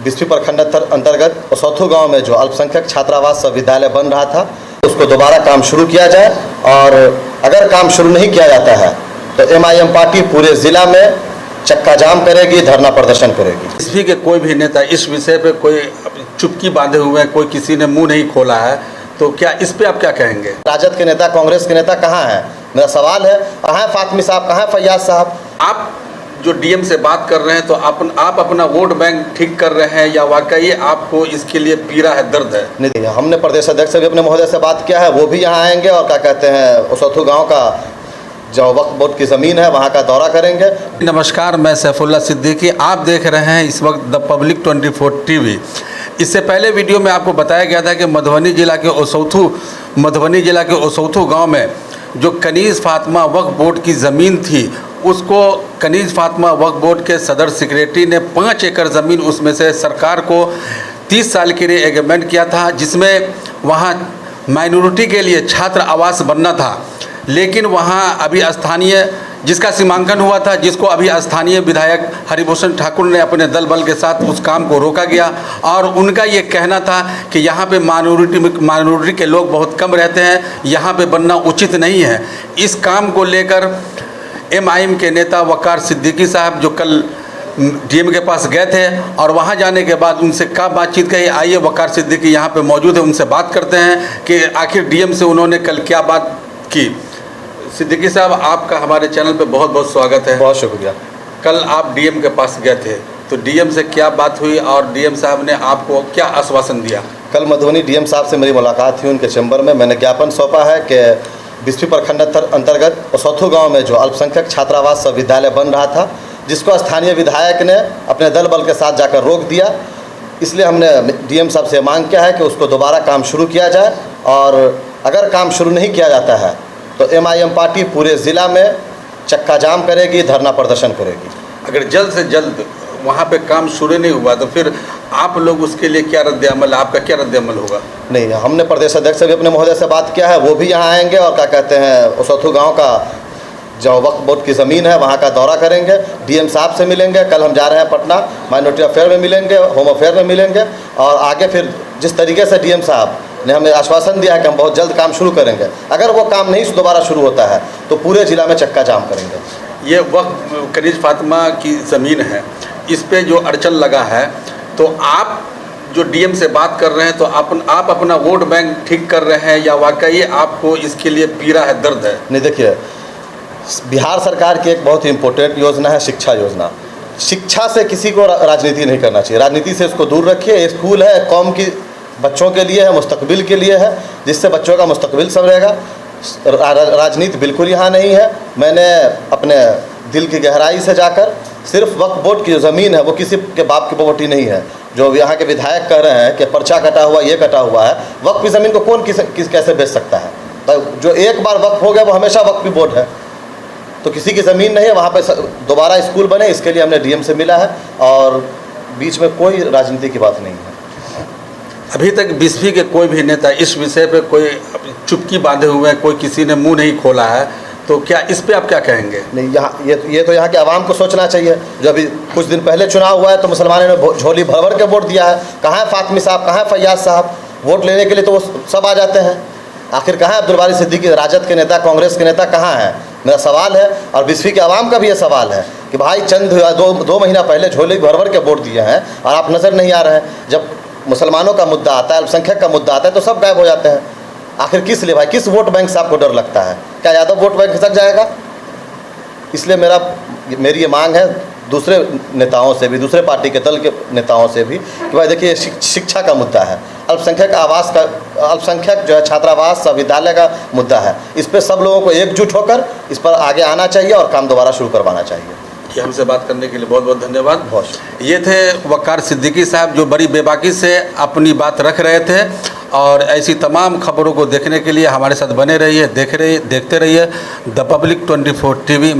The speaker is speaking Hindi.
बिस्फी प्रखंड अंतर्गत उसौथू गांव में जो अल्पसंख्यक छात्रावास विद्यालय बन रहा था उसको दोबारा काम शुरू किया जाए, और अगर काम शुरू नहीं किया जाता है तो MIM पार्टी पूरे ज़िला में चक्का जाम करेगी, धरना प्रदर्शन करेगी। बिस्फी के कोई भी नेता इस विषय पे कोई चुप्पी बांधे हुए हैं, कोई किसी ने मुंह नहीं खोला है, तो क्या इस पे आप क्या कहेंगे? राजद के नेता, कांग्रेस के नेता कहाँ हैं? मेरा सवाल है, कहाँ है फातमी साहब, कहाँ है फैयाज साहब? आप जो DM से बात कर रहे हैं तो आप अपना वोट बैंक ठीक कर रहे हैं या वाकई आपको इसके लिए पीड़ा है, दर्द है? नहीं, हमने प्रदेश अध्यक्ष से भी अपने महोदय से बात किया है, वो भी यहाँ आएंगे और क्या कहते हैं उसौथू गांव का जो वक्फ बोर्ड की ज़मीन है वहाँ का दौरा करेंगे। नमस्कार, मैं सैफुल्ला सिद्दीकी, आप देख रहे हैं इस वक्त द पब्लिक 24 TV। इससे पहले वीडियो में आपको बताया गया था कि मधुबनी जिला के उसौथू गांव में जो कनीज़ फातिमा वक्फ बोर्ड की ज़मीन थी, उसको कनीज़ फातिमा वक्फ बोर्ड के सदर सेक्रेटरी ने 5 एकड़ ज़मीन उसमें से सरकार को 30 साल के लिए एग्रीमेंट किया था, जिसमें वहाँ माइनॉरिटी के लिए छात्र आवास बनना था। लेकिन वहाँ अभी स्थानीय जिसका सीमांकन हुआ था, जिसको अभी स्थानीय विधायक हरिभूषण ठाकुर ने अपने दल बल के साथ उस काम को रोका गया, और उनका ये कहना था कि यहाँ पे माइनॉरिटी के लोग बहुत कम रहते हैं, यहाँ पे बनना उचित नहीं है। इस काम को लेकर MIM के नेता वकार सिद्दीकी साहब जो कल DM के पास गए थे, और वहाँ जाने के बाद उनसे क्या बातचीत कही, आइए वकार सिद्दीकी यहाँ पे मौजूद है, उनसे बात करते हैं कि आखिर DM से उन्होंने कल क्या बात की। सिद्दीकी साहब, आपका हमारे चैनल पे बहुत बहुत स्वागत है। बहुत शुक्रिया। कल आप DM के पास गए थे, तो DM से क्या बात हुई और DM साहब ने आपको क्या आश्वासन दिया? कल मधुबनी DM साहब से मेरी मुलाकात हुई, उनके चैम्बर में मैंने ज्ञापन सौंपा है कि बिस्फी प्रखंड अंतर्गत उसौथू गांव में जो अल्पसंख्यक छात्रावास विद्यालय बन रहा था, जिसको स्थानीय विधायक ने अपने दल बल के साथ जाकर रोक दिया, इसलिए हमने DM साहब से मांग किया है कि उसको दोबारा काम शुरू किया जाए, और अगर काम शुरू नहीं किया जाता है तो MIM पार्टी पूरे ज़िला में चक्का जाम करेगी, धरना प्रदर्शन करेगी। अगर जल्द से जल्द वहाँ पे काम शुरू नहीं हुआ तो फिर आप लोग उसके लिए क्या रद्द-ए-अमल, आपका क्या रद्द-ए-अमल होगा? नहीं, हमने प्रदेश अध्यक्ष से भी अपने महोदय से बात किया है, वो भी यहाँ आएंगे और क्या कहते हैं उसौथू गांव का जो वक्फ बोर्ड की ज़मीन है वहाँ का दौरा करेंगे, DM साहब से मिलेंगे। कल हम जा रहे हैं पटना, माइनॉरिटी अफेयर में मिलेंगे, होम अफेयर में मिलेंगे, और आगे फिर जिस तरीके से DM साहब ने हमें आश्वासन दिया है कि हम बहुत जल्द काम शुरू करेंगे, अगर वो काम नहीं दोबारा शुरू होता है तो पूरे ज़िला में चक्का जाम करेंगे। ये वक्त कनीज़ फातिमा की ज़मीन है, इस पे जो अड़चन लगा है, तो आप जो DM से बात कर रहे हैं तो आप अपना वोट बैंक ठीक कर रहे हैं या वाकई आपको इसके लिए पीड़ा है, दर्द है? नहीं, देखिए, बिहार सरकार की एक बहुत ही इम्पोर्टेंट योजना है शिक्षा योजना। शिक्षा से किसी को राजनीति नहीं करना चाहिए, राजनीति से इसको दूर रखिए। स्कूल है, कौम की बच्चों के लिए है, मुस्तकबिल के लिए है, जिससे बच्चों का मुस्तकबिल संवरेगा। राजनीति बिल्कुल यहाँ नहीं है। मैंने अपने दिल की गहराई से जाकर सिर्फ वक्फ बोर्ड की जो ज़मीन है वो किसी के बाप की प्रॉपर्टी नहीं है। जो यहाँ के विधायक कह रहे हैं कि पर्चा कटा हुआ, ये कटा हुआ है, वक्फ की ज़मीन को कौन कैसे बेच सकता है? जो एक बार वक्फ हो गया वो हमेशा वक्फ की बोर्ड है, तो किसी की ज़मीन नहीं है। वहाँ पे दोबारा स्कूल बने, इसके लिए हमने DM से मिला है, और बीच में कोई राजनीति की बात नहीं है। अभी तक बिस्फी के कोई भी नेता इस विषय पे कोई चुप्पी बांधे हुए हैं, कोई किसी ने मुंह नहीं खोला है, तो क्या इस पे आप क्या कहेंगे? नहीं, यहाँ ये तो यहाँ के आवाम को सोचना चाहिए। जो अभी कुछ दिन पहले चुनाव हुआ है तो मुसलमानों ने झोली भर भर के वोट दिया है। कहाँ है फातमी साहब, कहाँ है फैयाज साहब? वोट लेने के लिए तो वो सब आ जाते हैं। आखिर कहाँ है अब्दुल बारी सिद्दीकी? राजद के नेता, कांग्रेस के नेता कहाँ हैं? मेरा सवाल है, और बिस्फी के आवाम का भी ये सवाल है कि भाई चंद दो महीना पहले झोली भर भर के वोट दिए हैं और आप नज़र नहीं आ रहे हैं। जब मुसलमानों का मुद्दा आता है, अल्पसंख्यक का मुद्दा आता है, तो सब गायब हो जाते हैं। आखिर किस लिए भाई, किस वोट बैंक से आपको डर लगता है? क्या यादव वोट बैंक खिसक जाएगा? इसलिए मेरी ये मांग है दूसरे नेताओं से भी, दूसरे पार्टी के दल के नेताओं से भी, कि भाई देखिए, शिक्षा का मुद्दा है, अल्पसंख्यक जो है छात्रावास विद्यालय का मुद्दा है। इस पर सब लोगों को एकजुट होकर इस पर आगे आना चाहिए और काम दोबारा शुरू करवाना चाहिए। कि हमसे बात करने के लिए बहुत बहुत धन्यवाद। बहुत ये थे वकार सिद्दीकी साहब, जो बड़ी बेबाकी से अपनी बात रख रहे थे, और ऐसी तमाम खबरों को देखने के लिए हमारे साथ बने रहिए, देखते रहिए द पब्लिक 24 TV।